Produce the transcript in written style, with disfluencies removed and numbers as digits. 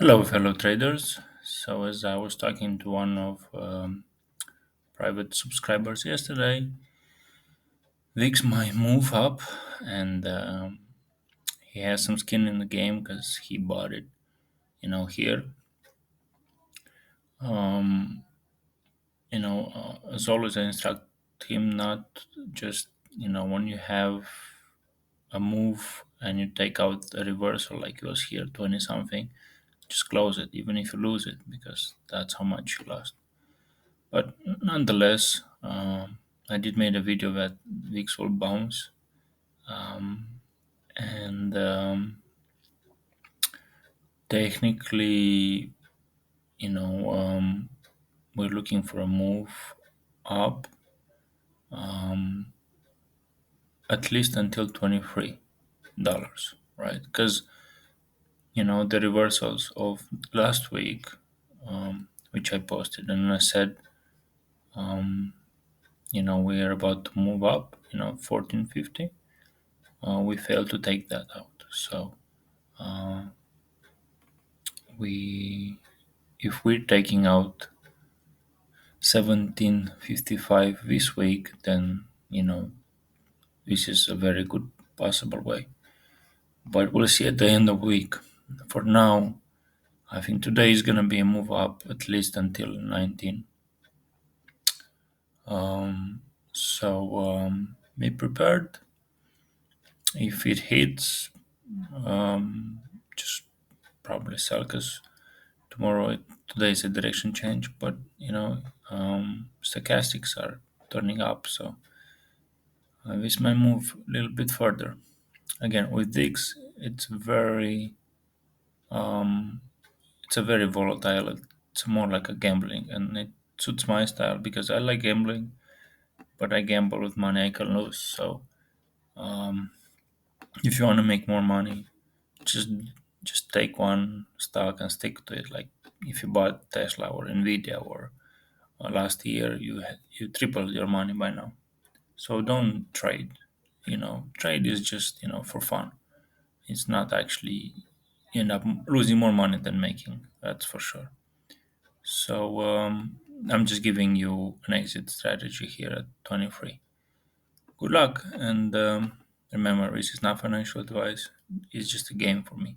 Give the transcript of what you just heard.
Hello, fellow traders. So, as I was talking to one of private subscribers yesterday, VIX might move up, and he has some skin in the game because he bought it, here. Um, as always, I instruct him not just, when you have a move and you take out a reversal like it was here, 20 something, just close it, even if you lose it, because that's how much you lost. But nonetheless, I did made a video that VIX will bounce, and technically, we're looking for a move up, at least until $23, right? Because the reversals of last week, which I posted, and I said, we are about to move up, 1450. We failed to take that out, so we if we're taking out 1755 this week, then this is a very good possible way. But we'll see at the end of the week. For now, I think today is gonna be a move up at least until 19. So be prepared. If it hits, just probably sell because today is a direction change, but stochastics are turning up, so this might move a little bit further. Again, with VIX, it's a very volatile. It's more like a gambling, and it suits my style because I like gambling, but I gamble with money I can lose. So if you want to make more money, just just take one stock and stick to it. Like if you bought Tesla or Nvidia or last year, you tripled your money by now. So don't trade. Trade is just for fun. It's not actually you end up losing more money than making. That's for sure. So I'm just giving you an exit strategy here at 23. Good luck, and remember, this is not financial advice. It's just a game for me.